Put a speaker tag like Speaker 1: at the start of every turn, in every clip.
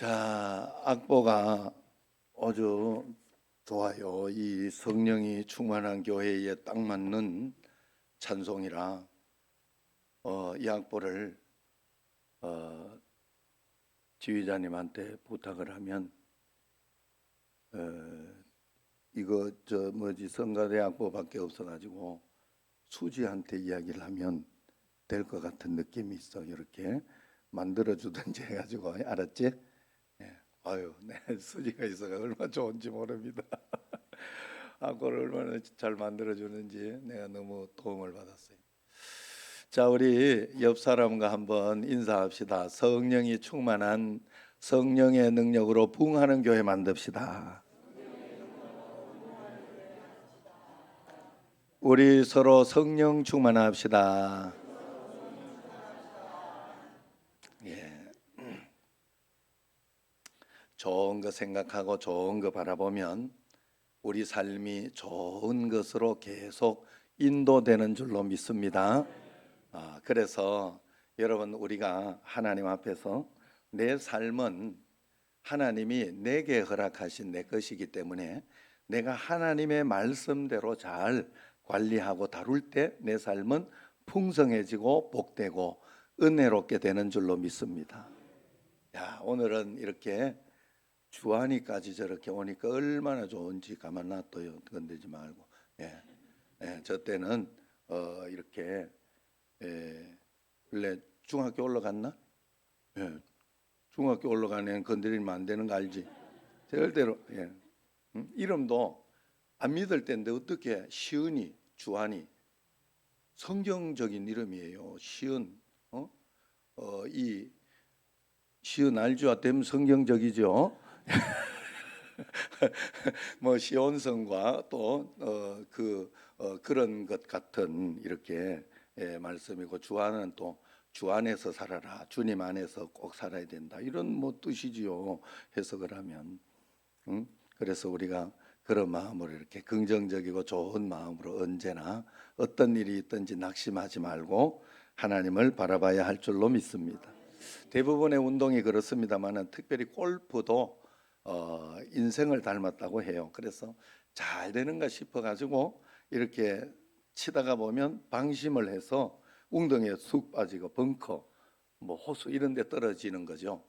Speaker 1: 자, 악보가 아주 좋아요. 이 성령이 충만한 교회에 딱 맞는 찬송이라 이 악보를 지휘자님한테 부탁을 하면 이거 성가대 악보밖에 없어가지고 수지한테 이야기를 하면 될 것 같은 느낌이 있어. 이렇게 만들어주든지 해가지고 알았지? 아유, 네, 수지가 있어가 얼마나 좋은지 모릅니다. 악보를 얼마나 잘 만들어주는지 내가 너무 도움을 받았어요. 자, 우리 옆 사람과 한번 인사합시다. 성령이 충만한 성령의 능력으로 부흥하는 교회 만듭시다. 우리 서로 성령 충만합시다. 예. 좋은 거 생각하고 좋은 거 바라보면 우리 삶이 좋은 것으로 계속 인도되는 줄로 믿습니다. 그래서 여러분, 우리가 하나님 앞에서 내 삶은 하나님이 내게 허락하신 내 것이기 때문에 내가 하나님의 말씀대로 잘 관리하고 다룰 때 내 삶은 풍성해지고 복되고 은혜롭게 되는 줄로 믿습니다. 야, 오늘은 이렇게 주한이까지 저렇게 오니까 얼마나 좋은지 가만 놔둬요. 건들지 말고. 저 때는 이렇게 원래 중학교 올라갔나? 중학교 올라가는 건드리면 안 되는 거 알지? 절대로. 이름도 안 믿을 때인데 어떻게 시은이, 주한이 성경적인 이름이에요. 시은. 이 시은 알죠? 됨 성경적이죠. 뭐 시온성과 또 그런 것 같은 이렇게 말씀이고, 주안은 또 주 안에서 살아라, 주님 안에서 꼭 살아야 된다, 이런 뭐 뜻이지요, 해석을 하면. 그래서 우리가 그런 마음으로 이렇게 긍정적이고 좋은 마음으로 언제나 어떤 일이 있든지 낙심하지 말고 하나님을 바라봐야 할 줄로 믿습니다. 대부분의 운동이 그렇습니다만은 특별히 골프도 인생을 닮았다고 해요. 그래서 잘 되는가 싶어 가지고 이렇게 치다가 보면 방심을 해서 웅덩이에 쑥 빠지고 벙커, 뭐 호수 이런 데 떨어지는 거죠.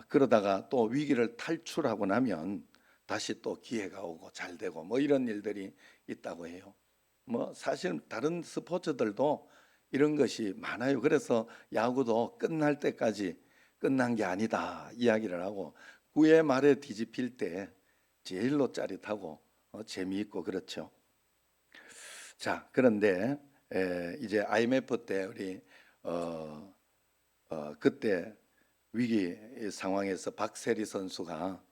Speaker 1: 그러다가 또 위기를 탈출하고 나면 다시 또 기회가 오고 잘 되고 뭐 이런 일들이 있다고 해요. 뭐 사실 다른 스포츠들도 이런 것이 많아요. 그래서 야구도 끝날 때까지 끝난 게 아니다 이야기를 하고, 9회 말에 뒤집힐 때 제일로 짜릿하고 재미있고 그렇죠. 자, 그런데 이제 IMF 때 우리 그때 위기 상황에서 박세리 선수가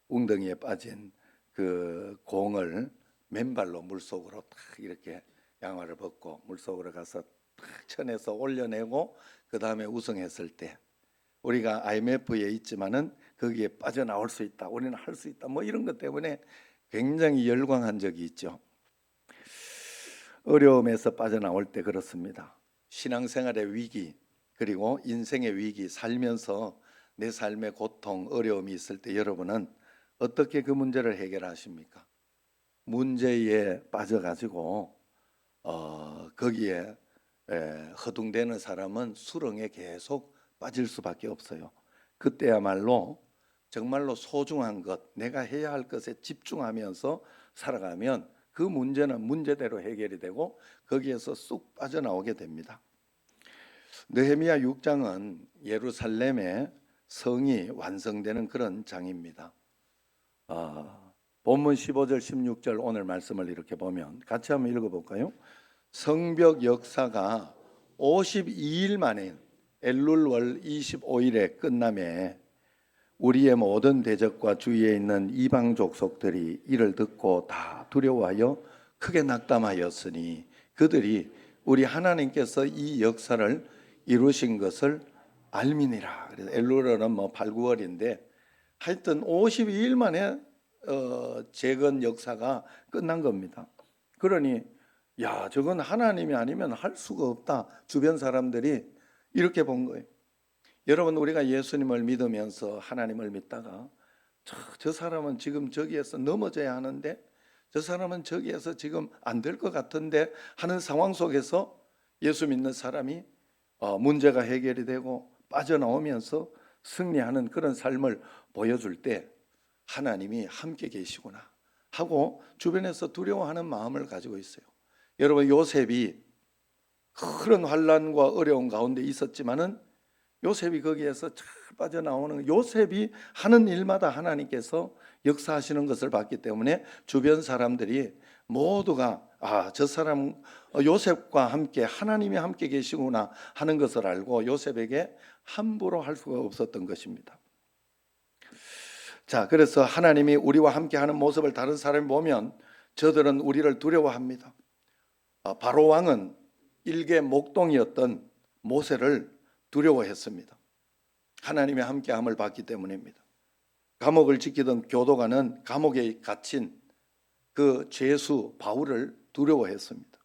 Speaker 1: 웅덩이에 빠진 그 공을 맨발로 물속으로 탁 이렇게 양화를 벗고 물속으로 가서 탁 쳐내서 올려내고 그 다음에 우승했을 때, 우리가 IMF에 있지만은 거기에 빠져나올 수 있다, 우리는 할 수 있다, 뭐 이런 것 때문에 굉장히 열광한 적이 있죠. 어려움에서 빠져나올 때 그렇습니다. 신앙생활의 위기, 그리고 인생의 위기, 살면서 내 삶의 고통, 어려움이 있을 때 여러분은 어떻게 그 문제를 해결하십니까? 문제에 빠져가지고 거기에 허둥대는 사람은 수렁에 계속 빠질 수밖에 없어요. 그때야말로 정말로 소중한 것, 내가 해야 할 것에 집중하면서 살아가면 그 문제는 문제대로 해결이 되고 거기에서 쑥 빠져나오게 됩니다. 느헤미야 6장은 예루살렘의 성이 완성되는 그런 장입니다. 본문 15절 16절 오늘 말씀을 이렇게 보면 같이 한번 읽어볼까요? 성벽 역사가 52일 만에 엘룰월 25일에 끝남에 우리의 모든 대적과 주위에 있는 이방 족속들이 이를 듣고 다 두려워하여 크게 낙담하였으니 그들이 우리 하나님께서 이 역사를 이루신 것을 알미니라. 그래서 엘룰월은 뭐 8, 9월인데 하여튼 52일 만에 재건 역사가 끝난 겁니다. 그러니 야, 저건 하나님이 아니면 할 수가 없다, 주변 사람들이 이렇게 본 거예요. 여러분, 우리가 예수님을 믿으면서 하나님을 믿다가 저 사람은 지금 저기에서 넘어져야 하는데, 저 사람은 저기에서 지금 안 될 것 같은데 하는 상황 속에서 예수 믿는 사람이 문제가 해결이 되고 빠져나오면서 승리하는 그런 삶을 보여줄 때 하나님이 함께 계시구나 하고 주변에서 두려워하는 마음을 가지고 있어요. 여러분, 요셉이 그런 환난과 어려운 가운데 있었지만은 요셉이 거기에서 잘 빠져나오는, 요셉이 하는 일마다 하나님께서 역사하시는 것을 봤기 때문에 주변 사람들이 모두가 저 사람 요셉과 함께 하나님이 함께 계시구나 하는 것을 알고 요셉에게 함부로 할 수가 없었던 것입니다. 자, 그래서 하나님이 우리와 함께 하는 모습을 다른 사람이 보면 저들은 우리를 두려워합니다. 바로 왕은 일개 목동이었던 모세를 두려워했습니다. 하나님의 함께함을 봤기 때문입니다. 감옥을 지키던 교도관은 감옥에 갇힌 그 죄수 바울을 두려워했습니다.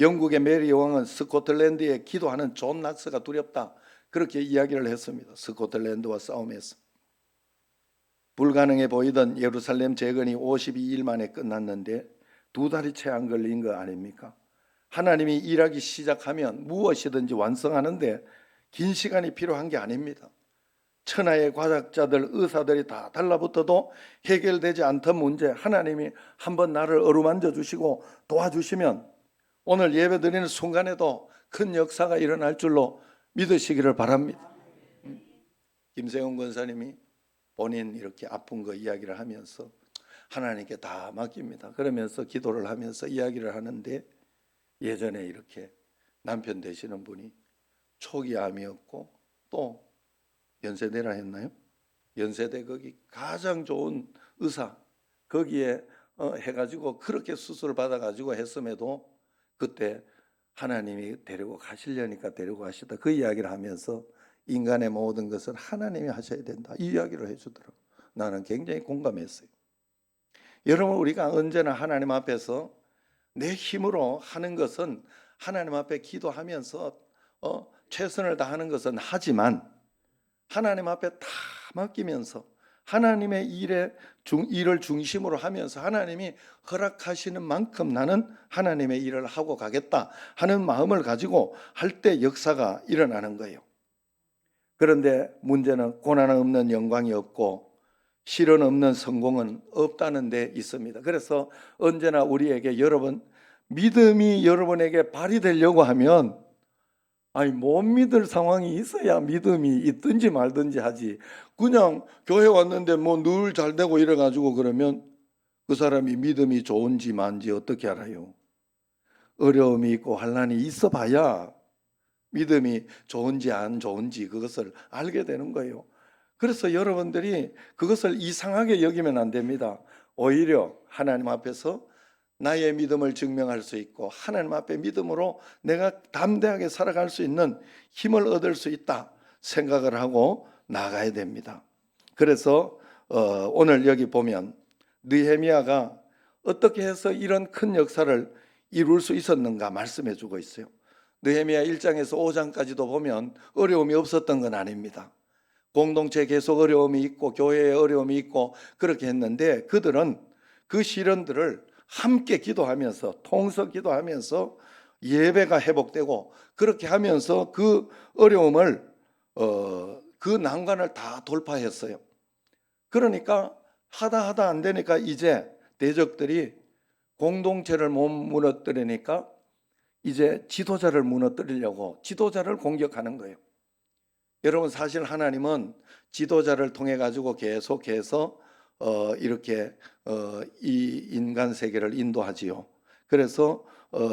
Speaker 1: 영국의 메리 왕은 스코틀랜드에 기도하는 존 낙스가 두렵다, 그렇게 이야기를 했습니다. 스코틀랜드와 싸움에서 불가능해 보이던 예루살렘 재건이 52일 만에 끝났는데 2달이 채 안 걸린 거 아닙니까? 하나님이 일하기 시작하면 무엇이든지 완성하는데 긴 시간이 필요한 게 아닙니다. 천하의 과학자들, 의사들이 다 달라붙어도 해결되지 않던 문제, 하나님이 한번 나를 어루만져 주시고 도와주시면 오늘 예배 드리는 순간에도 큰 역사가 일어날 줄로 믿으시기를 바랍니다. 김세훈 권사님이 본인 이렇게 아픈 거 이야기를 하면서 하나님께 다 맡깁니다. 그러면서 기도를 하면서 이야기를 하는데, 예전에 이렇게 남편 되시는 분이 초기암이었고 또 연세대라 했나요? 연세대 거기 가장 좋은 의사 거기에 해가지고 그렇게 수술을 받아가지고 했음에도 그때 하나님이 데리고 가시려니까 데리고 가시다, 그 이야기를 하면서 인간의 모든 것을 하나님이 하셔야 된다, 이 이야기를 해주더라고요. 나는 굉장히 공감했어요. 여러분, 우리가 언제나 하나님 앞에서 내 힘으로 하는 것은, 하나님 앞에 기도하면서 최선을 다하는 것은 하지만 하나님 앞에 다 맡기면서 하나님의 일을 중심으로 하면서 하나님이 허락하시는 만큼 나는 하나님의 일을 하고 가겠다 하는 마음을 가지고 할 때 역사가 일어나는 거예요. 그런데 문제는 고난 없는 영광이 없고 실현 없는 성공은 없다는 데 있습니다. 그래서 언제나 우리에게, 여러분, 믿음이 여러분에게 발휘되려고 하면 못 믿을 상황이 있어야 믿음이 있든지 말든지 하지, 그냥 교회 왔는데 뭐 늘 잘 되고 이래가지고 그러면 그 사람이 믿음이 좋은지 만지 어떻게 알아요? 어려움이 있고 환난이 있어 봐야 믿음이 좋은지 안 좋은지 그것을 알게 되는 거예요. 그래서 여러분들이 그것을 이상하게 여기면 안 됩니다. 오히려 하나님 앞에서 나의 믿음을 증명할 수 있고 하나님 앞에 믿음으로 내가 담대하게 살아갈 수 있는 힘을 얻을 수 있다 생각을 하고 나가야 됩니다. 그래서 오늘 여기 보면 느헤미야가 어떻게 해서 이런 큰 역사를 이룰 수 있었는가 말씀해 주고 있어요. 느헤미야 1장에서 5장까지도 보면 어려움이 없었던 건 아닙니다. 공동체에 계속 어려움이 있고 교회에 어려움이 있고 그렇게 했는데 그들은 그 시련들을 함께 기도하면서, 통서 기도하면서 예배가 회복되고 그렇게 하면서 그 어려움을 그 난관을 다 돌파했어요. 그러니까 하다 안 되니까 이제 대적들이 공동체를 못 무너뜨리니까 이제 지도자를 무너뜨리려고 지도자를 공격하는 거예요. 여러분, 사실 하나님은 지도자를 통해 가지고 계속해서 이렇게 이 인간 세계를 인도하지요. 그래서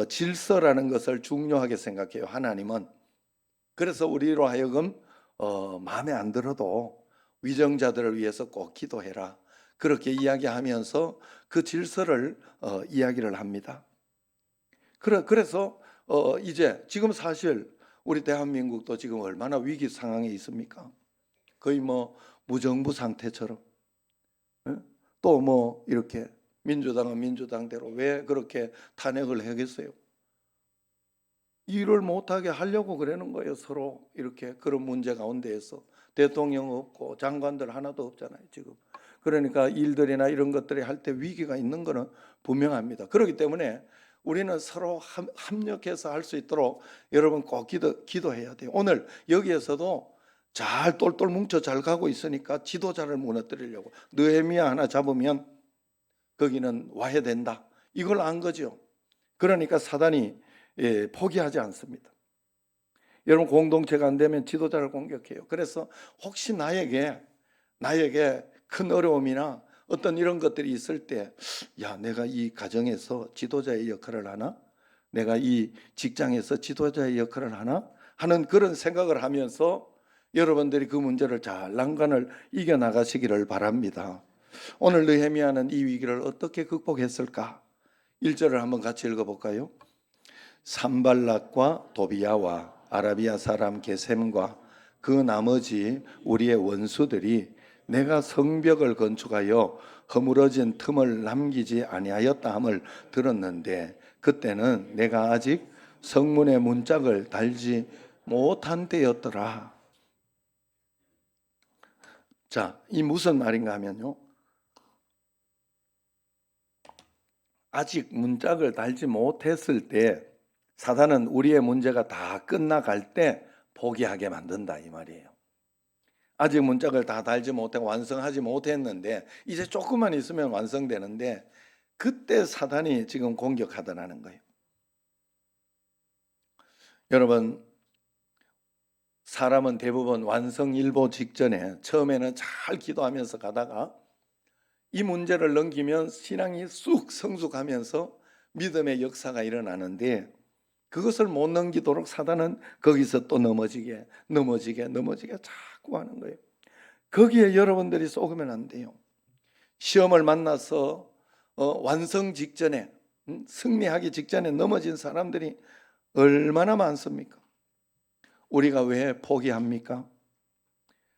Speaker 1: 질서라는 것을 중요하게 생각해요, 하나님은. 그래서 우리로 하여금 마음에 안 들어도 위정자들을 위해서 꼭 기도해라, 그렇게 이야기하면서 그 질서를 이야기를 합니다. 그래서 이제 지금 사실 우리 대한민국도 지금 얼마나 위기 상황에 있습니까? 거의 뭐 무정부 상태처럼. 또 뭐 이렇게 민주당은 민주당대로 왜 그렇게 탄핵을 하겠어요? 일을 못하게 하려고 그러는 거예요. 서로 이렇게 그런 문제 가운데에서 대통령 없고 장관들 하나도 없잖아요 지금. 그러니까 일들이나 이런 것들이 할 때 위기가 있는 거는 분명합니다. 그렇기 때문에 우리는 서로 합력해서 할 수 있도록 여러분 꼭 기도해야 돼요. 오늘 여기에서도 잘 똘똘 뭉쳐 잘 가고 있으니까 지도자를 무너뜨리려고 느헤미야 하나 잡으면 거기는 와야 된다. 이걸 안 거죠. 그러니까 사단이 포기하지 않습니다. 여러분 공동체가 안 되면 지도자를 공격해요. 그래서 혹시 나에게 큰 어려움이나 어떤 이런 것들이 있을 때, 야, 내가 이 가정에서 지도자의 역할을 하나? 내가 이 직장에서 지도자의 역할을 하나? 하는 그런 생각을 하면서 여러분들이 그 문제를 잘 난관을 이겨나가시기를 바랍니다. 오늘 느헤미야는 이 위기를 어떻게 극복했을까? 1절을 한번 같이 읽어볼까요? 산발락과 도비야와 아라비아 사람 게셈과 그 나머지 우리의 원수들이 내가 성벽을 건축하여 허물어진 틈을 남기지 아니하였다 함을 들었는데 그때는 내가 아직 성문의 문짝을 달지 못한 때였더라. 자, 이 무슨 말인가 하면요, 아직 문짝을 달지 못했을 때 사단은 우리의 문제가 다 끝나갈 때 포기하게 만든다 이 말이에요. 아직 문짝을 다 달지 못하고 완성하지 못했는데 이제 조금만 있으면 완성되는데 그때 사단이 지금 공격하더라는 거예요. 여러분, 사람은 대부분 완성일보 직전에 처음에는 잘 기도하면서 가다가 이 문제를 넘기면 신앙이 쑥 성숙하면서 믿음의 역사가 일어나는데 그것을 못 넘기도록 사단은 거기서 또 넘어지게 자꾸 하는 거예요. 거기에 여러분들이 속으면 안 돼요. 시험을 만나서 완성 직전에 승리하기 직전에 넘어진 사람들이 얼마나 많습니까? 우리가 왜 포기합니까?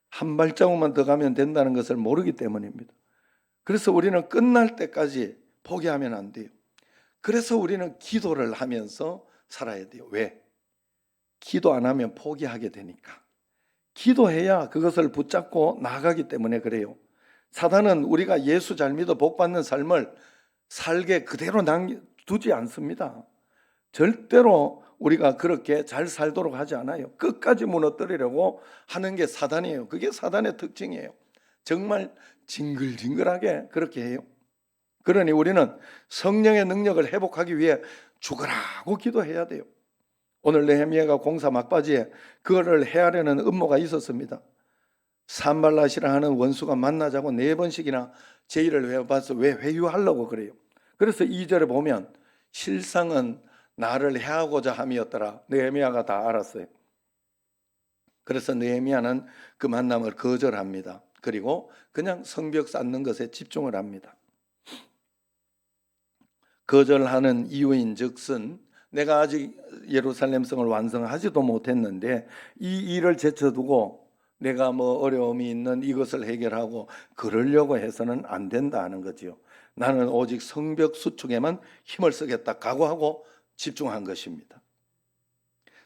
Speaker 1: 한 발자국만 더 가면 된다는 것을 모르기 때문입니다. 그래서 우리는 끝날 때까지 포기하면 안 돼요. 그래서 우리는 기도를 하면서 살아야 돼요. 왜? 기도 안 하면 포기하게 되니까. 기도해야 그것을 붙잡고 나가기 때문에 그래요. 사단은 우리가 예수 잘 믿어 복 받는 삶을 살게 그대로 두지 않습니다. 절대로 우리가 그렇게 잘 살도록 하지 않아요. 끝까지 무너뜨리려고 하는 게 사단이에요. 그게 사단의 특징이에요. 정말 징글징글하게 그렇게 해요. 그러니 우리는 성령의 능력을 회복하기 위해 죽으라고 기도해야 돼요. 오늘 느헤미야가 공사 막바지에 그거를 헤아려는 음모가 있었습니다. 산발랏이라 하는 원수가 만나자고 4번씩이나 제의를 해봐서 왜 회유하려고 그래요. 그래서 2절에 보면 실상은 나를 해하고자 함이었더라. 느헤미야가 다 알았어요. 그래서 느헤미야는 그 만남을 거절합니다. 그리고 그냥 성벽 쌓는 것에 집중을 합니다. 거절하는 이유인 즉슨 내가 아직 예루살렘 성을 완성하지도 못했는데 이 일을 제쳐두고 내가 뭐 어려움이 있는 이것을 해결하고 그러려고 해서는 안 된다는 거지요. 나는 오직 성벽 수축에만 힘을 쓰겠다 각오하고 집중한 것입니다.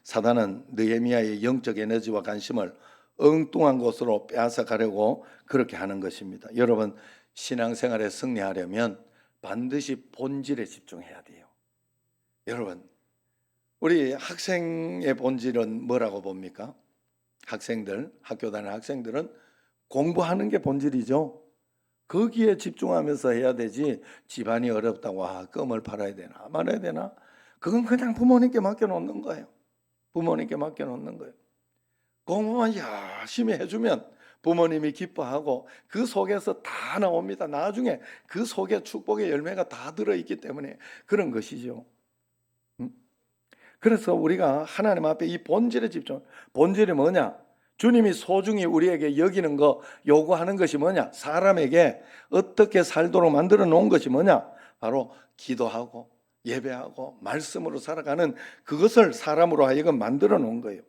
Speaker 1: 사단은 느헤미야의 영적 에너지와 관심을 엉뚱한 곳으로 빼앗아 가려고 그렇게 하는 것입니다. 여러분, 신앙생활에 승리하려면 반드시 본질에 집중해야 돼요. 여러분, 우리 학생의 본질은 뭐라고 봅니까? 학생들, 학교 다니는 학생들은 공부하는 게 본질이죠. 거기에 집중하면서 해야 되지 집안이 어렵다고 껌을 팔아야 되나 말아야 되나 그건 그냥 부모님께 맡겨놓는 거예요. 부모님께 맡겨놓는 거예요. 공부만 열심히 해주면 부모님이 기뻐하고 그 속에서 다 나옵니다. 나중에 그 속에 축복의 열매가 다 들어있기 때문에 그런 것이죠. 그래서 우리가 하나님 앞에 이 본질에 집중. 본질이 뭐냐? 주님이 소중히 우리에게 여기는 거 요구하는 것이 뭐냐? 사람에게 어떻게 살도록 만들어 놓은 것이 뭐냐? 바로 기도하고 예배하고 말씀으로 살아가는 그것을 사람으로 하여금 만들어 놓은 거예요.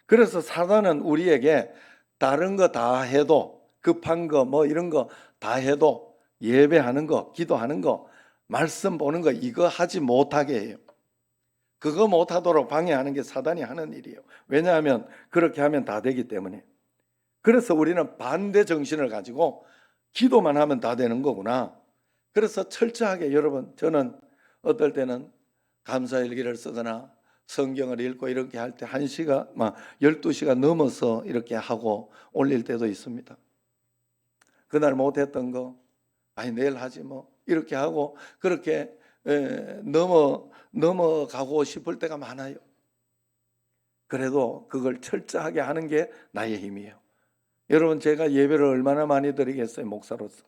Speaker 1: 그래서 사단은 우리에게 다른 거 다 해도 급한 거 뭐 이런 거 다 해도 예배하는 거, 기도하는 거, 말씀 보는 거 이거 하지 못하게 해요. 그거 못하도록 방해하는 게 사단이 하는 일이에요. 왜냐하면 그렇게 하면 다 되기 때문에. 그래서 우리는 반대 정신을 가지고 기도만 하면 다 되는 거구나. 그래서 철저하게 여러분, 저는 어떨 때는 감사일기를 쓰거나 성경을 읽고 이렇게 할 때 1시간, 막 12시간 넘어서 이렇게 하고 올릴 때도 있습니다. 그날 못했던 거, 아니 내일 하지 뭐 이렇게 하고 그렇게 넘어가고 싶을 때가 많아요. 그래도 그걸 철저하게 하는 게 나의 힘이에요. 여러분, 제가 예배를 얼마나 많이 드리겠어요, 목사로서.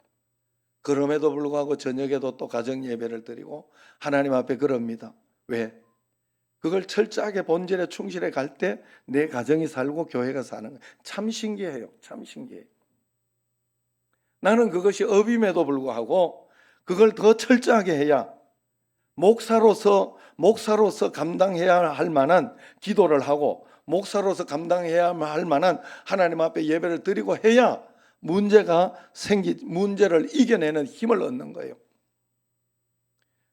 Speaker 1: 그럼에도 불구하고 저녁에도 또 가정 예배를 드리고 하나님 앞에 그럽니다. 왜? 그걸 철저하게 본질에 충실해 갈 때 내 가정이 살고 교회가 사는 거예요. 참 신기해요. 참 신기해요. 나는 그것이 업임에도 불구하고 그걸 더 철저하게 해야 목사로서 감당해야 할 만한 기도를 하고 목사로서 감당해야 할 만한 하나님 앞에 예배를 드리고 해야 문제를 이겨내는 힘을 얻는 거예요.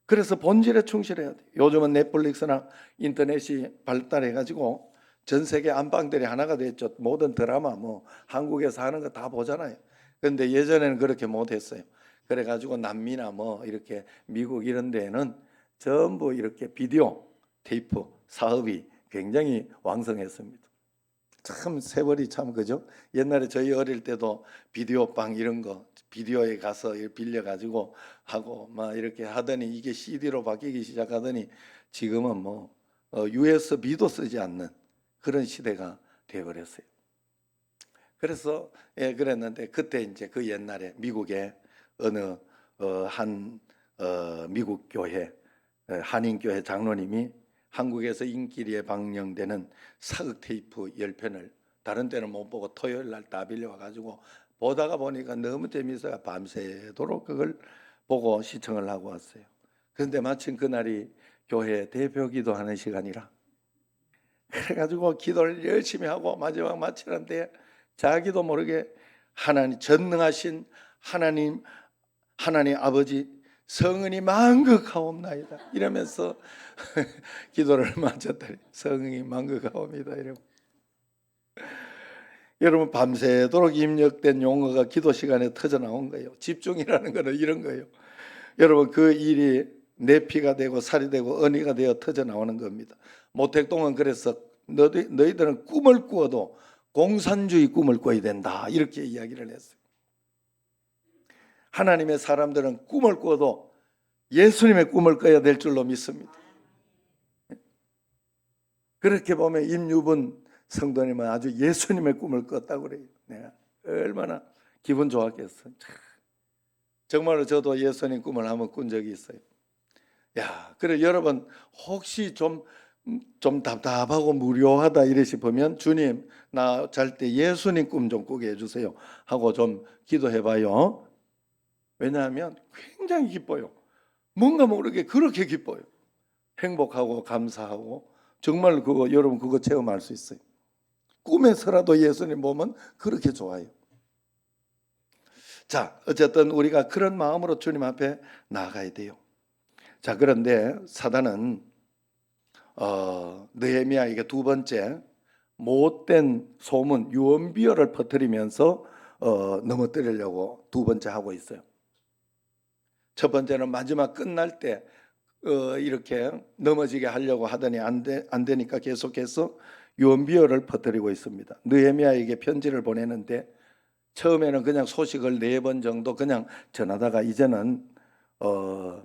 Speaker 1: 그래서 본질에 충실해야 돼요. 요즘은 넷플릭스나 인터넷이 발달해가지고 전 세계 안방들이 하나가 됐죠. 모든 드라마 뭐 한국에서 하는 거 다 보잖아요. 그런데 예전에는 그렇게 못했어요. 그래가지고 남미나 뭐 이렇게 미국 이런 데는 전부 이렇게 비디오 테이프 사업이 굉장히 왕성했습니다. 참 세월이 참 그죠? 옛날에 저희 어릴 때도 비디오방 이런 거 비디오에 가서 빌려가지고 하고 막 이렇게 하더니 이게 CD로 바뀌기 시작하더니 지금은 뭐 USB도 쓰지 않는 그런 시대가 되어버렸어요. 그래서 그랬는데 그때 이제 그 옛날에 미국에 어느 한 미국 교회 한인교회 장로님이 한국에서 인기리에 방영되는 사극 테이프 10편을 다른 때는 못 보고 토요일 날 다 빌려와가지고 보다가 보니까 너무 재미있어요. 밤새도록 그걸 보고 시청을 하고 왔어요. 그런데 마침 그날이 교회 대표 기도하는 시간이라 그래가지고 기도를 열심히 하고 마지막 마치는데 자기도 모르게 하나님 전능하신 하나님 아버지 성은이 만극하옵나이다 이러면서 기도를 마쳤더니 성은이 만극하옵니다 이러고. 여러분, 밤새도록 입력된 용어가 기도 시간에 터져 나온 거예요. 집중이라는 거는 이런 거예요. 여러분, 그 일이 내 피가 되고 살이 되고 언의가 되어 터져 나오는 겁니다. 모택동은 그래서 너희들은 꿈을 꾸어도 공산주의 꿈을 꿔야 된다 이렇게 이야기를 했어요. 하나님의 사람들은 꿈을 꿔도 예수님의 꿈을 꿔야 될 줄로 믿습니다. 그렇게 보면 임유분 성도님은 아주 예수님의 꿈을 꿨다고 그래요. 내가 얼마나 기분 좋았겠어요. 정말로 저도 예수님 꿈을 한번 꾼 적이 있어요. 야, 그래 여러분 혹시 좀 답답하고 무료하다 이래 싶으면 주님 나 잘 때 예수님 꿈 좀 꾸게 해주세요 하고 좀 기도해봐요. 왜냐하면 굉장히 기뻐요. 뭔가 모르게 그렇게 기뻐요. 행복하고 감사하고 정말 그거 여러분 그거 체험할 수 있어요. 꿈에서라도 예수님 보면 그렇게 좋아요. 자, 어쨌든 우리가 그런 마음으로 주님 앞에 나아가야 돼요. 자, 그런데 사단은 느헤미야에게 두 번째 못된 소문 유언비어를 퍼뜨리면서 넘어뜨리려고 두 번째 하고 있어요. 첫 번째는 마지막 끝날 때 이렇게 넘어지게 하려고 하더니 안 되니까 계속해서 유언비어를 퍼뜨리고 있습니다. 느헤미야에게 편지를 보내는데 처음에는 그냥 소식을 4번 정도 그냥 전하다가 이제는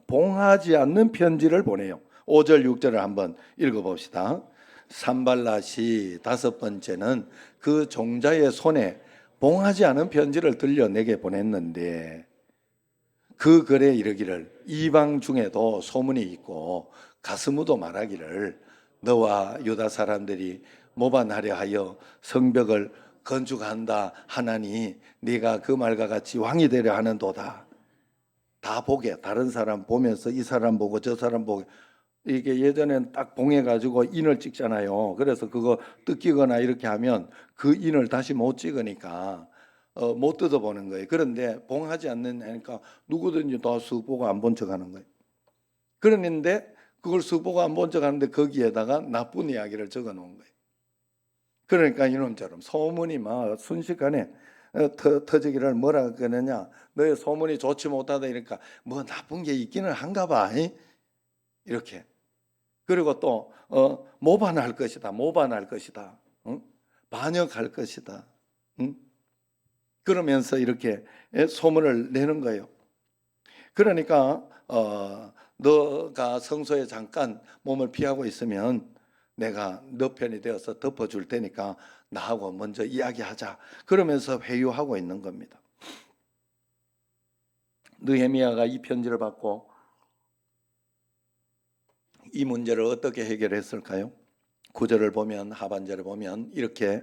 Speaker 1: 봉하지 않는 편지를 보내요. 5절 6절을 한번 읽어봅시다. 산발랏이 5번째는 그 종자의 손에 봉하지 않은 편지를 들려 내게 보냈는데 그 글에 이르기를 이방 중에도 소문이 있고 가스무도 말하기를 너와 유다 사람들이 모반하려 하여 성벽을 건축한다 하나니 네가 그 말과 같이 왕이 되려 하는도다. 다 보게 다른 사람 보면서 이 사람 보고 저 사람 보고 이게 예전엔 딱 봉해가지고 인을 찍잖아요. 그래서 그거 뜯기거나 이렇게 하면 그 인을 다시 못 찍으니까 못 뜯어보는 거예요. 그런데 봉하지 않는 애니까 누구든지 다 쑥 보고 안 본 척하는 거예요. 그런데 그걸 쓱 보고 안 본 척 하는데 거기에다가 나쁜 이야기를 적어 놓은 거예요. 그러니까 이놈처럼 소문이 막 순식간에 터지기를 뭐라 그러느냐, 너의 소문이 좋지 못하다 이러니까 뭐 나쁜 게 있기는 한가 봐, 이렇게. 그리고 또 모반할 것이다, 모반할 것이다, 응? 반역할 것이다, 응? 그러면서 이렇게 소문을 내는 거예요. 그러니까 너가 성소에 잠깐 몸을 피하고 있으면 내가 너 편이 되어서 덮어줄 테니까 나하고 먼저 이야기하자. 그러면서 회유하고 있는 겁니다. 느헤미야가 이 편지를 받고 이 문제를 어떻게 해결했을까요? 9절을 보면, 하반절을 보면 이렇게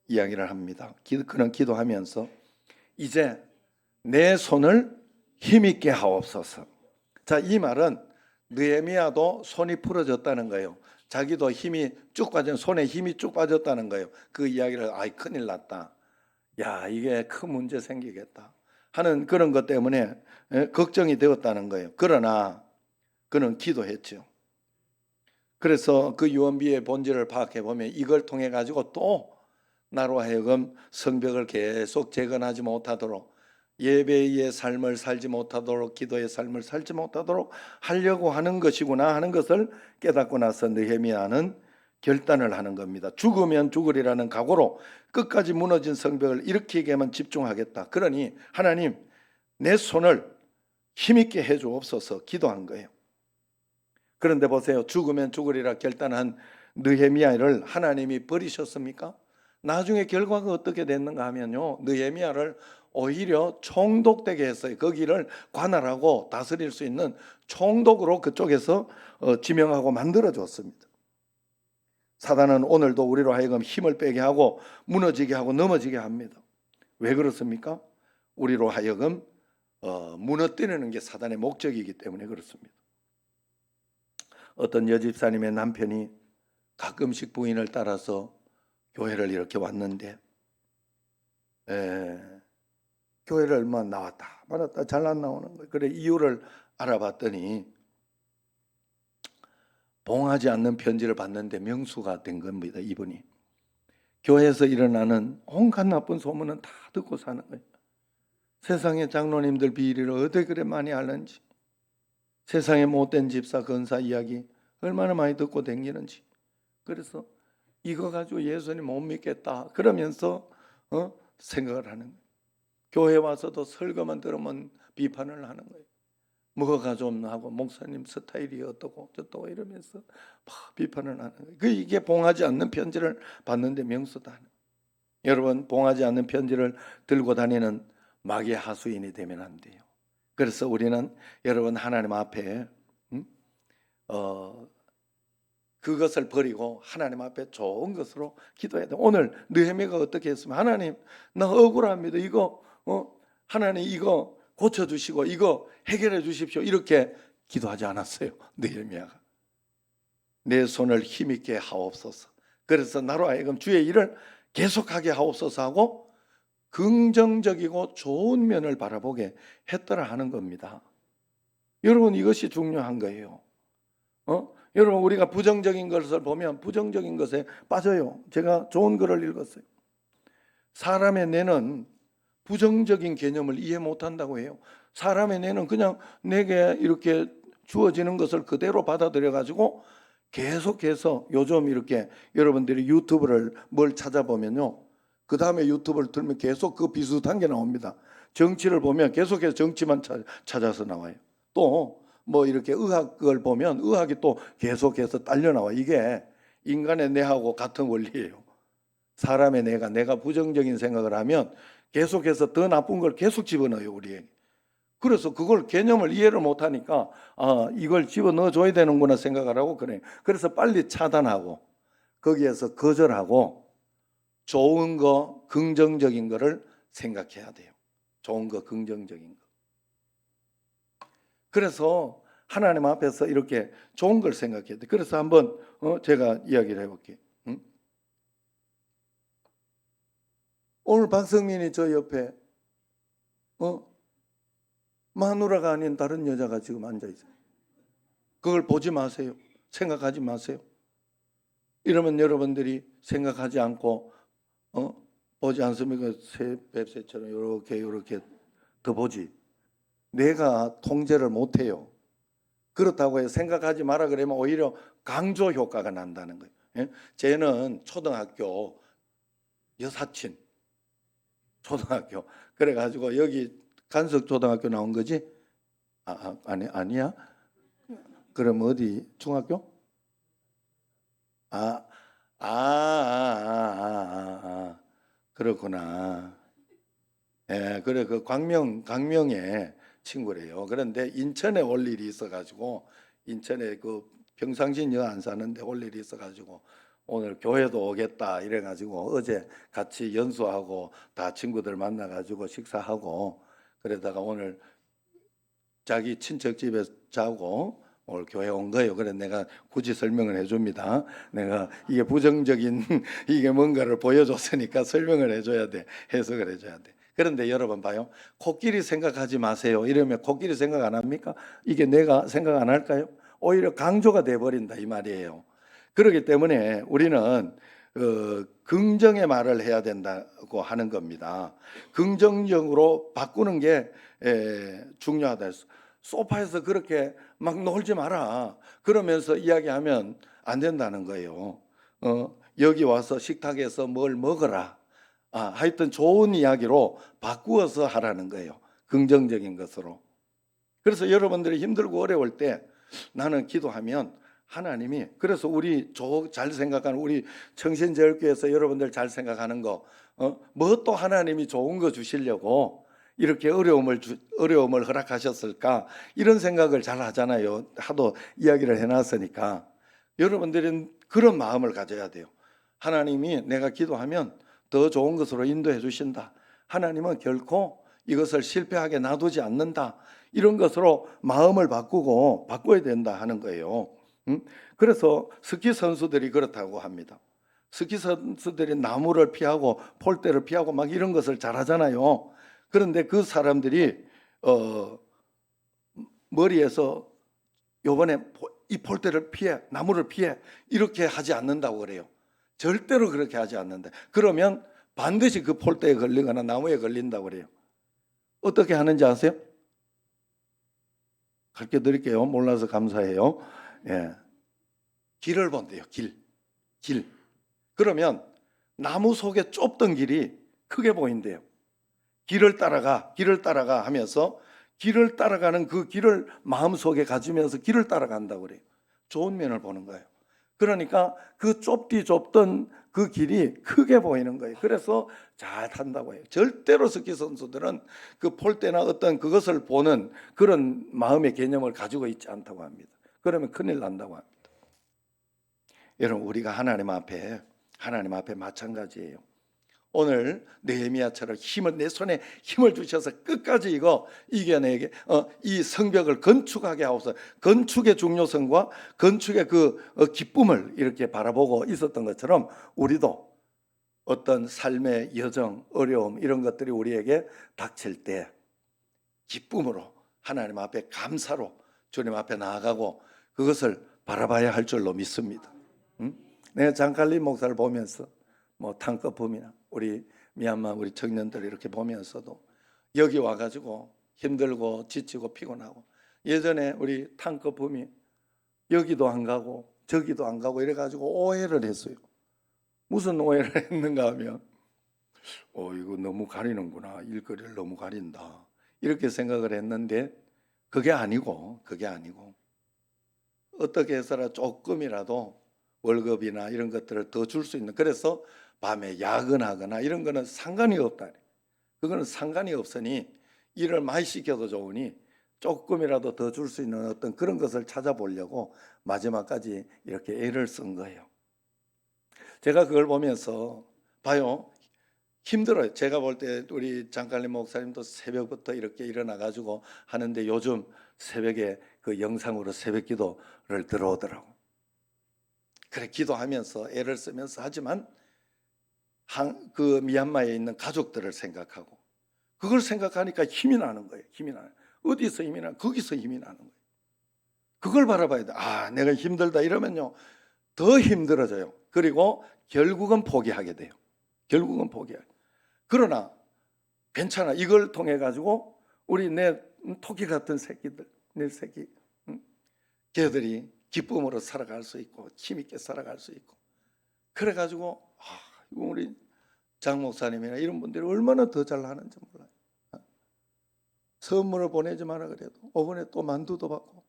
Speaker 1: 이야기를 합니다. 그는 기도하면서 이제 내 손을 힘있게 하옵소서. 자, 이 말은 느헤미야도 손이 풀어졌다는 거예요. 자기도 힘이 쭉 빠진, 손에 힘이 쭉 빠졌다는 거예요. 그 이야기를 아이 큰일 났다, 야 이게 큰 문제 생기겠다 하는 그런 것 때문에 걱정이 되었다는 거예요. 그러나 그는 기도했죠. 그래서 그 유언비의 본질을 파악해 보면 이걸 통해 가지고 또 나로 하여금 성벽을 계속 재건하지 못하도록, 예배의 삶을 살지 못하도록, 기도의 삶을 살지 못하도록 하려고 하는 것이구나 하는 것을 깨닫고 나서 느헤미야는 결단을 하는 겁니다. 죽으면 죽으리라는 각오로 끝까지 무너진 성벽을 일으키게만 집중하겠다. 그러니 하나님 내 손을 힘있게 해주옵소서 기도한 거예요. 그런데 보세요. 죽으면 죽으리라 결단한 느헤미야를 하나님이 버리셨습니까? 나중에 결과가 어떻게 됐는가 하면요, 느헤미야를 오히려 총독되게 했어요. 거기를 관할하고 다스릴 수 있는 총독으로 그쪽에서 지명하고 만들어줬습니다. 사단은 오늘도 우리로 하여금 힘을 빼게 하고 무너지게 하고 넘어지게 합니다. 왜 그렇습니까? 우리로 하여금 무너뜨리는 게 사단의 목적이기 때문에 그렇습니다. 어떤 여집사님의 남편이 가끔씩 부인을 따라서 교회를 이렇게 왔는데 교회를 얼마 나왔다 말았다 잘 안 나오는 거예요. 그래 이유를 알아봤더니 봉하지 않는 편지를 받는데 명수가 된 겁니다. 이분이 교회에서 일어나는 온갖 나쁜 소문은 다 듣고 사는 거예요. 세상의 장로님들 비리를 어떻게 그래 많이 알는지, 세상의 못된 집사 건사 이야기 얼마나 많이 듣고 댕기는지. 그래서 이거 가지고 예수님 못 믿겠다 그러면서 생각을 하는 거예요. 교회 와서도 설교만 들으면 비판을 하는 거예요. 뭐가 좀 하고 목사님 스타일이 어떻고 저떻고 이러면서 막 비판을 하는 거예요. 이게 봉하지 않는 편지를 받는데 명수다 하는 거예요. 여러분 봉하지 않는 편지를 들고 다니는 마귀 하수인이 되면 안 돼요. 그래서 우리는 여러분 하나님 앞에 그것을 버리고 하나님 앞에 좋은 것으로 기도해야 돼요. 오늘 느헤미야가 어떻게 했으면 하나님 나 억울합니다. 이거 하나님 이거 고쳐주시고 이거 해결해 주십시오. 이렇게 기도하지 않았어요. 느헤미야가 내 손을 힘있게 하옵소서. 그래서 나로 하여금 주의 일을 계속하게 하옵소서 하고 긍정적이고 좋은 면을 바라보게 했더라 하는 겁니다. 여러분 이것이 중요한 거예요. 여러분 우리가 부정적인 것을 보면 부정적인 것에 빠져요. 제가 좋은 글을 읽었어요. 사람의 뇌는 부정적인 개념을 이해 못한다고 해요. 사람의 뇌는 그냥 내게 이렇게 주어지는 것을 그대로 받아들여 가지고 계속해서 요즘 이렇게 여러분들이 유튜브를 뭘 찾아보면요, 그 다음에 유튜브를 틀면 계속 그 비슷한 게 나옵니다. 정치를 보면 계속해서 정치만 찾아서 나와요. 또 뭐 이렇게 의학을 보면 의학이 또 계속해서 딸려 나와. 이게 인간의 뇌하고 같은 원리예요. 사람의 뇌가 내가 부정적인 생각을 하면 계속해서 더 나쁜 걸 계속 집어넣어요 우리에게. 그래서 그걸 개념을 이해를 못하니까 이걸 집어넣어 줘야 되는구나 생각을 하고 그래요. 그래서 빨리 차단하고 거기에서 거절하고 좋은 거 긍정적인 거를 생각해야 돼요. 좋은 거 긍정적인 거. 그래서 하나님 앞에서 이렇게 좋은 걸 생각해야 돼. 그래서 한번 제가 이야기를 해볼게요. 응? 오늘 박성민이 저 옆에 마누라가 아닌 다른 여자가 지금 앉아 있어요. 그걸 보지 마세요. 생각하지 마세요. 이러면 여러분들이 생각하지 않고 보지 않습니까? 새 뱁새처럼 이렇게 더 보지. 뇌가 통제를 못해요. 그렇다고 해서 생각하지 마라 그러면 오히려 강조 효과가 난다는 거예요. 예? 쟤는 초등학교 여사친 초등학교 그래가지고 여기 간석초등학교 나온 거지? 아니야? 그럼 어디 중학교? 그렇구나. 예, 그래 그 광명의 친구래요. 그런데 인천에 올 일이 있어가지고 인천에 그 평상시에 안 사는데 올 일이 있어가지고 오늘 교회도 오겠다 이래가지고 어제 같이 연수하고 다 친구들 만나가지고 식사하고 그러다가 오늘 자기 친척 집에 자고 오늘 교회 온 거예요. 그래 내가 굳이 설명을 해줍니다. 내가 이게 부정적인 이게 뭔가를 보여줬으니까 설명을 해줘야 돼. 해석을 해줘야 돼. 그런데 여러분 봐요. 코끼리 생각하지 마세요. 이러면 코끼리 생각 안 합니까? 이게 내가 생각 안 할까요? 오히려 강조가 돼버린다 이 말이에요. 그렇기 때문에 우리는 긍정의 말을 해야 된다고 하는 겁니다. 긍정적으로 바꾸는 게 중요하다. 소파에서 그렇게 막 놀지 마라. 그러면서 이야기하면 안 된다는 거예요. 여기 와서 식탁에서 뭘 먹어라. 하여튼 좋은 이야기로 바꾸어서 하라는 거예요. 긍정적인 것으로. 그래서 여러분들이 힘들고 어려울 때 나는 기도하면 하나님이 그래서 우리 잘 생각하는 우리 청신제일교회에서 여러분들 잘 생각하는 거 뭐 또 하나님이 좋은 거 주시려고 이렇게 어려움을 허락하셨을까 이런 생각을 잘 하잖아요. 하도 이야기를 해놨으니까 여러분들은 그런 마음을 가져야 돼요. 하나님이 내가 기도하면 더 좋은 것으로 인도해 주신다. 하나님은 결코 이것을 실패하게 놔두지 않는다. 이런 것으로 마음을 바꿔야 된다 하는 거예요. 그래서 스키 선수들이 그렇다고 합니다. 스키 선수들이 나무를 피하고 폴대를 피하고 막 이런 것을 잘하잖아요. 그런데 그 사람들이 머리에서 요번에 이 폴대를 피해 나무를 피해 이렇게 하지 않는다고 그래요. 절대로 그렇게 하지 않는다. 그러면 반드시 그 폴대에 걸리거나 나무에 걸린다고 그래요. 어떻게 하는지 아세요? 가르쳐 드릴게요. 몰라서 감사해요. 예. 길을 본대요. 길. 그러면 나무 속에 좁던 길이 크게 보인대요. 길을 따라가 하면서 길을 따라가는 그 길을 마음속에 가지면서 길을 따라간다고 그래요. 좋은 면을 보는 거예요. 그러니까 그 좁던 그 길이 크게 보이는 거예요. 그래서 잘 탄다고 해요. 절대로 스키 선수들은 그 폴대나 어떤 그것을 보는 그런 마음의 개념을 가지고 있지 않다고 합니다. 그러면 큰일 난다고 합니다. 여러분 우리가 하나님 앞에 마찬가지예요. 오늘 느헤미야처럼 내 손에 힘을 주셔서 끝까지 이거 이겨내게 이 성벽을 건축하게 하옵소서. 건축의 중요성과 건축의 그 기쁨을 이렇게 바라보고 있었던 것처럼 우리도 어떤 삶의 여정, 어려움 이런 것들이 우리에게 닥칠 때 기쁨으로 하나님 앞에 감사로 주님 앞에 나아가고 그것을 바라봐야 할 줄로 믿습니다. 내가 장칼리 목사를 보면서 뭐 탕커품이나 우리 미얀마 우리 청년들 이렇게 보면서도 여기 와가지고 힘들고 지치고 피곤하고 예전에 우리 탕커품이 여기도 안 가고 저기도 안 가고 이래가지고 오해를 했어요. 무슨 오해를 했는가 하면 이거 너무 가리는구나. 일거리를 너무 가린다. 이렇게 생각을 했는데 그게 아니고 어떻게 해서라 조금이라도 월급이나 이런 것들을 더 줄 수 있는 그래서 밤에 야근하거나 이런 거는 상관이 없다. 그거는 상관이 없으니 일을 많이 시켜도 좋으니 조금이라도 더 줄 수 있는 어떤 그런 것을 찾아보려고 마지막까지 이렇게 애를 쓴 거예요. 제가 그걸 보면서 봐요. 힘들어요. 제가 볼 때 우리 장칼림 목사님도 새벽부터 이렇게 일어나 가지고 하는데 요즘 새벽에 그 영상으로 새벽 기도를 들어오더라고. 그래 기도하면서 애를 쓰면서 하지만 그 미얀마에 있는 가족들을 생각하고 그걸 생각하니까 힘이 나는 거예요. 어디서 힘이 나? 거기서 힘이 나는 거예요. 그걸 바라봐야 돼. 아, 내가 힘들다 이러면요, 더 힘들어져요. 그리고 결국은 포기하게 돼요. 결국은 포기해요. 그러나 괜찮아. 이걸 통해 가지고 우리 내 토끼 같은 새끼들, 내 새끼, 걔들이 기쁨으로 살아갈 수 있고 힘있게 살아갈 수 있고, 그래 가지고 우리 장 목사님이나 이런 분들이 얼마나 더 잘하는지 몰라요. 선물을 보내지 마라 그래도 이번에 또 만두도 받고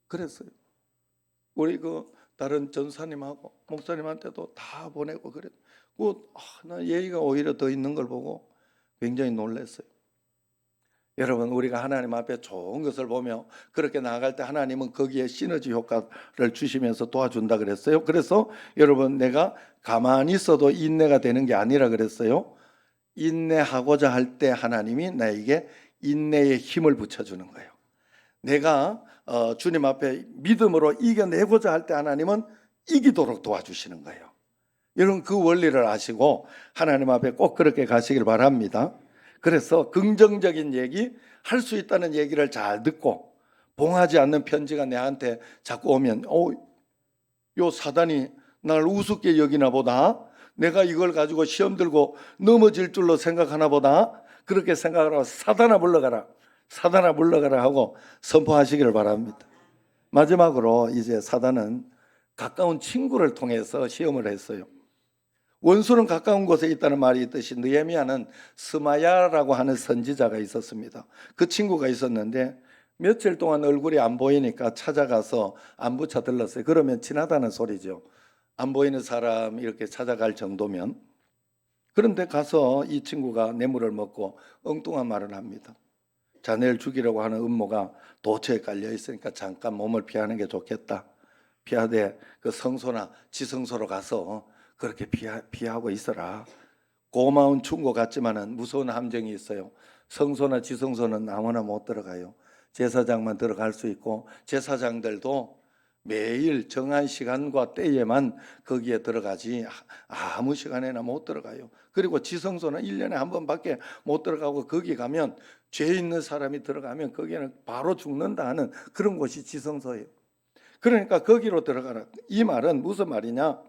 Speaker 1: 그랬어요. 우리 그 다른 전사님하고 목사님한테도 다 보내고 그래. 나 예의가 오히려 더 있는 걸 보고 굉장히 놀랐어요. 여러분, 우리가 하나님 앞에 좋은 것을 보며 그렇게 나아갈 때 하나님은 거기에 시너지 효과를 주시면서 도와준다 그랬어요. 그래서 여러분, 내가 가만히 있어도 인내가 되는 게 아니라 그랬어요. 인내하고자 할 때 하나님이 나에게 인내의 힘을 붙여주는 거예요. 내가 주님 앞에 믿음으로 이겨내고자 할 때 하나님은 이기도록 도와주시는 거예요. 여러분, 그 원리를 아시고 하나님 앞에 꼭 그렇게 가시길 바랍니다. 그래서 긍정적인 얘기, 할 수 있다는 얘기를 잘 듣고, 봉하지 않는 편지가 내한테 자꾸 오면 요 사단이 날 우습게 여기나 보다, 내가 이걸 가지고 시험 들고 넘어질 줄로 생각하나 보다, 그렇게 생각하라고 사단아 물러가라, 사단아 물러가라 하고 선포하시기를 바랍니다. 마지막으로 이제 사단은 가까운 친구를 통해서 시험을 했어요. 원수는 가까운 곳에 있다는 말이 있듯이 느헤미야는 스마야라고 하는 선지자가 있었습니다. 그 친구가 있었는데 며칠 동안 얼굴이 안 보이니까 찾아가서 안부차 들렀어요. 그러면 친하다는 소리죠. 안 보이는 사람 이렇게 찾아갈 정도면. 그런데 가서 이 친구가 뇌물을 먹고 엉뚱한 말을 합니다. 자네를 죽이려고 하는 음모가 도처에 깔려 있으니까 잠깐 몸을 피하는 게 좋겠다. 피하되 그 성소나 지성소로 가서 그렇게 피하고 있어라. 고마운 충고 같지만은 무서운 함정이 있어요. 성소나 지성소는 아무나 못 들어가요. 제사장만 들어갈 수 있고, 제사장들도 매일 정한 시간과 때에만 거기에 들어가지 아무 시간에나 못 들어가요. 그리고 지성소는 1년에 한 번밖에 못 들어가고, 거기 가면 죄 있는 사람이 들어가면 거기는 바로 죽는다 하는 그런 곳이 지성소예요. 그러니까 거기로 들어가라. 이 말은 무슨 말이냐?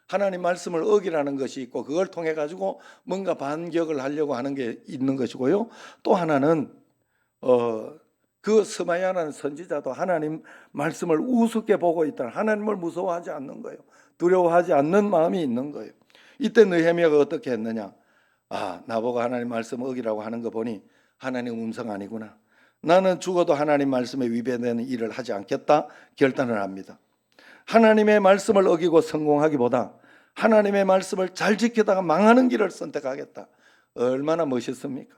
Speaker 1: 하나님 말씀을 어기라는 것이 있고, 그걸 통해 가지고 뭔가 반격을 하려고 하는 게 있는 것이고요. 또 하나는 그 스마야라는 선지자도 하나님 말씀을 우습게 보고 있다. 하나님을 무서워하지 않는 거예요. 두려워하지 않는 마음이 있는 거예요. 이때 느헤미야가 어떻게 했느냐? 나보고 하나님 말씀 어기라고 하는 거 보니 하나님 음성 아니구나. 나는 죽어도 하나님 말씀에 위배되는 일을 하지 않겠다 결단을 합니다. 하나님의 말씀을 어기고 성공하기보다 하나님의 말씀을 잘 지키다가 망하는 길을 선택하겠다. 얼마나 멋있습니까?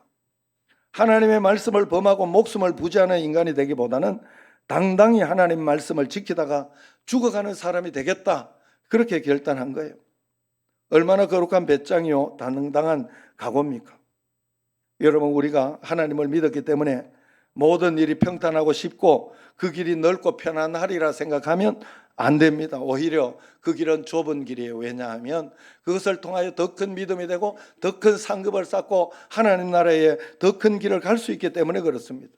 Speaker 1: 하나님의 말씀을 범하고 목숨을 부지하는 인간이 되기보다는 당당히 하나님 말씀을 지키다가 죽어가는 사람이 되겠다. 그렇게 결단한 거예요. 얼마나 거룩한 배짱이요, 당당한 각오입니까? 여러분, 우리가 하나님을 믿었기 때문에 모든 일이 평탄하고 쉽고 그 길이 넓고 편안하리라 생각하면 안 됩니다. 오히려 그 길은 좁은 길이에요. 왜냐하면 그것을 통하여 더 큰 믿음이 되고 더 큰 상급을 쌓고 하나님 나라에 더 큰 길을 갈 수 있기 때문에 그렇습니다.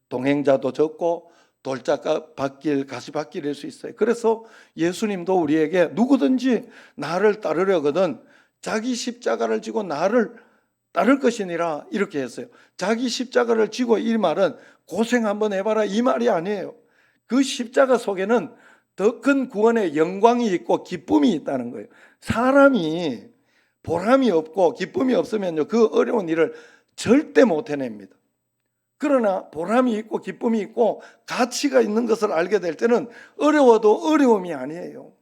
Speaker 1: 동행자도 적고 돌짝밭길 가시밭길일 수 있어요. 그래서 예수님도 우리에게 누구든지 나를 따르려거든 자기 십자가를 지고 나를 따를 것이니라 이렇게 했어요. 자기 십자가를 지고, 이 말은 고생 한번 해봐라 이 말이 아니에요. 그 십자가 속에는 더 큰 구원의 영광이 있고 기쁨이 있다는 거예요. 사람이 보람이 없고 기쁨이 없으면요, 그 어려운 일을 절대 못 해냅니다. 그러나 보람이 있고 기쁨이 있고 가치가 있는 것을 알게 될 때는 어려워도 어려움이 아니에요.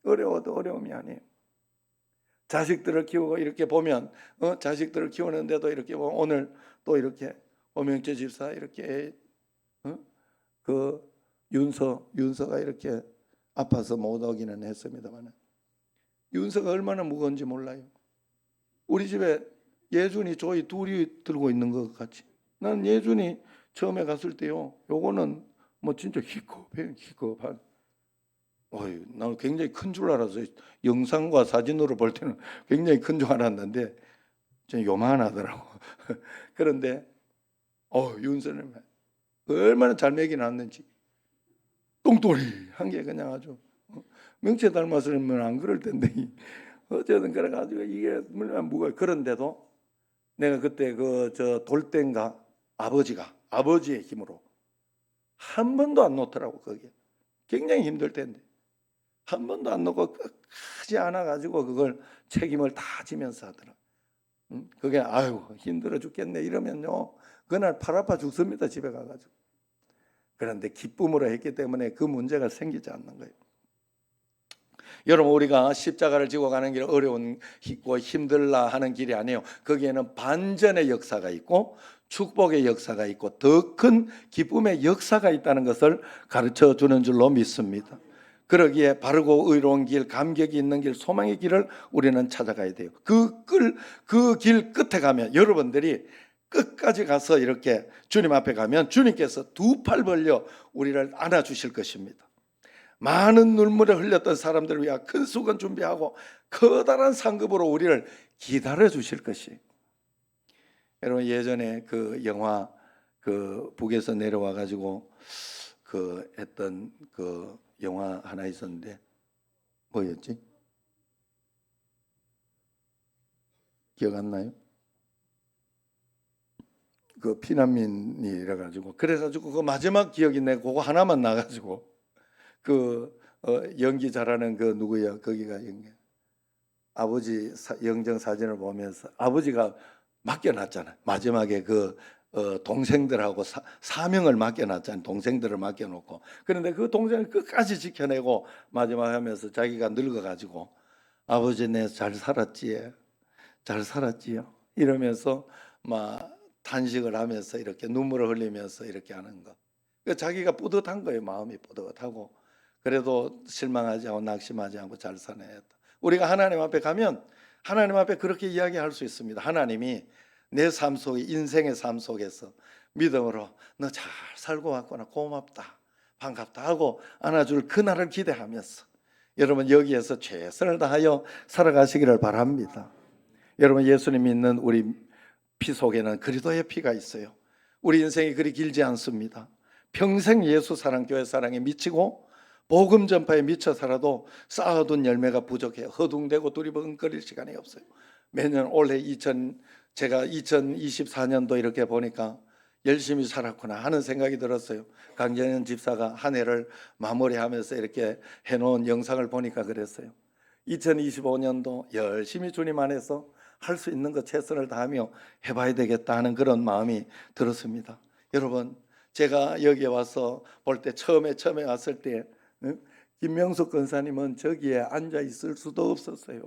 Speaker 1: 어려워도 어려움이 아니에요. 자식들을 키우고 이렇게 보면 자식들을 키우는데도 이렇게 보면 오늘 또 이렇게 오명재 집사 이렇게 그 윤서가 이렇게 아파서 못 오기는 했습니다만, 윤서가 얼마나 무거운지 몰라요. 우리 집에 예준이 조이 둘이 들고 있는 것 같이. 난 예준이 처음에 갔을 때요, 요거는 뭐 진짜 희급한. 나는 굉장히 큰 줄 알았어요. 영상과 사진으로 볼 때는 굉장히 큰 줄 알았는데 좀 요만하더라고. 그런데 윤서는 얼마나 잘 먹이 났는지. 똥돌이 한 게 그냥 아주 명체 닮았으면 안 그럴 텐데 어쨌든 그래가지고 이게 물론 무거워. 그런데도 내가 그때 저 돌땐가 아버지의 힘으로 한 번도 안 놓더라고. 거기에 굉장히 힘들 텐데 한 번도 안 놓고 끝까지 안아가지고 그걸 책임을 다 지면서 하더라. 그게 아유 힘들어 죽겠네 이러면요 그날 팔 아파 죽습니다. 집에 가가지고. 그런데 기쁨으로 했기 때문에 그 문제가 생기지 않는 거예요. 여러분 우리가 십자가를 지고 가는 길 어려운 힘들라 하는 길이 아니에요. 거기에는 반전의 역사가 있고 축복의 역사가 있고 더 큰 기쁨의 역사가 있다는 것을 가르쳐 주는 줄로 믿습니다. 그러기에 바르고 의로운 길, 감격이 있는 길, 소망의 길을 우리는 찾아가야 돼요. 그 길 끝에 가면 여러분들이 끝까지 가서 이렇게 주님 앞에 가면 주님께서 두 팔 벌려 우리를 안아주실 것입니다. 많은 눈물을 흘렸던 사람들을 위하여 큰 수건 준비하고 커다란 상급으로 우리를 기다려 주실 것이. 여러분 예전에 그 영화 그 북에서 내려와 가지고 그 했던 그 영화 하나 있었는데 뭐였지? 기억 안 나요? 그 피난민이라 가지고 그래가지고 그 마지막 기억이 내 그거 하나만 나가지고 그 연기 잘하는 그 누구야 거기가 연기 아버지 영정 사진을 보면서 아버지가 맡겨놨잖아. 마지막에 그 동생들하고 사명을 맡겨놨잖아요. 동생들을 맡겨놓고 그런데 그 동생을 끝까지 지켜내고 마지막 하면서 자기가 늙어가지고 아버지 내 잘 살았지, 잘 살았지요 이러면서 막 탄식을 하면서 이렇게 눈물을 흘리면서 이렇게 하는 거. 자기가 뿌듯한 거예요. 마음이 뿌듯하고 그래도 실망하지 않고 낙심하지 않고 잘 사네. 우리가 하나님 앞에 가면 하나님 앞에 그렇게 이야기할 수 있습니다. 하나님이 내 삶 속에 인생의 삶 속에서 믿음으로 너 잘 살고 왔구나 고맙다 반갑다 하고 안아줄 그날을 기대하면서 여러분 여기에서 최선을 다하여 살아가시기를 바랍니다. 여러분 예수님 믿는 우리 피 속에는 그리스도의 피가 있어요. 우리 인생이 그리 길지 않습니다. 평생 예수 사랑 교회 사랑에 미치고 복음 전파에 미쳐 살아도 쌓아둔 열매가 부족해요. 허둥대고 두리번거릴 시간이 없어요. 매년 올해 제가 2024년도 이렇게 보니까 열심히 살았구나 하는 생각이 들었어요. 강정현 집사가 한 해를 마무리하면서 이렇게 해놓은 영상을 보니까 그랬어요. 2025년도 열심히 주님 안에서 할 수 있는 것 최선을 다하며 해봐야 되겠다 하는 그런 마음이 들었습니다. 여러분 제가 여기에 와서 볼 때 처음에 왔을 때 김명숙 권사님은 저기에 앉아 있을 수도 없었어요.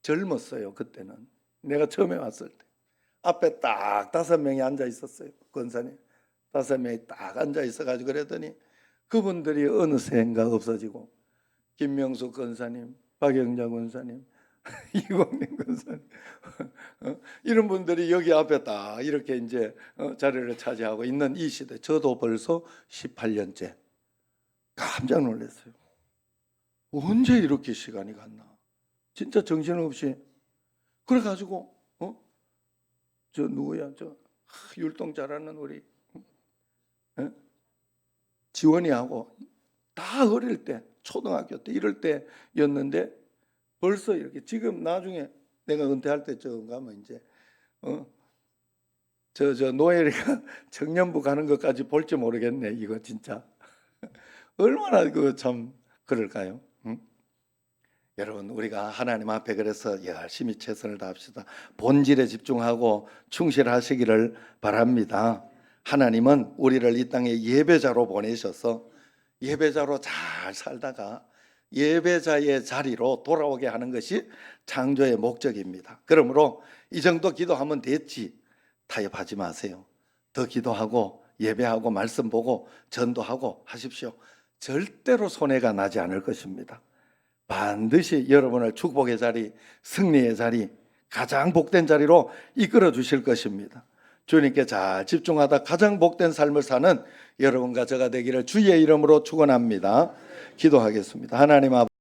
Speaker 1: 젊었어요. 그때는 내가 처음에 왔을 때 앞에 딱 5명이 앉아 있었어요. 권사님 5명이 딱 앉아 있어가지고 그랬더니 그분들이 어느새인가 없어지고 김명숙 권사님, 박영자 권사님, 이광민 권사님 이런 분들이 여기 앞에 딱 이렇게 이제 자리를 차지하고 있는 이 시대. 저도 벌써 18년째 깜짝 놀랐어요. 언제 이렇게 시간이 갔나? 진짜 정신없이. 그래가지고 저 누구야? 저 율동 잘하는 우리 지원이하고 다 어릴 때 초등학교 때 이럴 때였는데 벌써 이렇게 지금 나중에 내가 은퇴할 때쯤 가면 이제 저 노엘이가 청년부 가는 것까지 볼지 모르겠네. 이거 진짜 얼마나 그 참 그럴까요? 응? 여러분 우리가 하나님 앞에 그래서 열심히 최선을 다합시다. 본질에 집중하고 충실하시기를 바랍니다. 하나님은 우리를 이 땅에 예배자로 보내셔서 예배자로 잘 살다가 예배자의 자리로 돌아오게 하는 것이 창조의 목적입니다. 그러므로 이 정도 기도하면 됐지 타협하지 마세요. 더 기도하고 예배하고 말씀 보고 전도하고 하십시오. 절대로 손해가 나지 않을 것입니다. 반드시 여러분을 축복의 자리, 승리의 자리, 가장 복된 자리로 이끌어 주실 것입니다. 주님께 잘 집중하다 가장 복된 삶을 사는 여러분과 저가 되기를 주의 이름으로 축원합니다. 기도하겠습니다. 하나님 아버지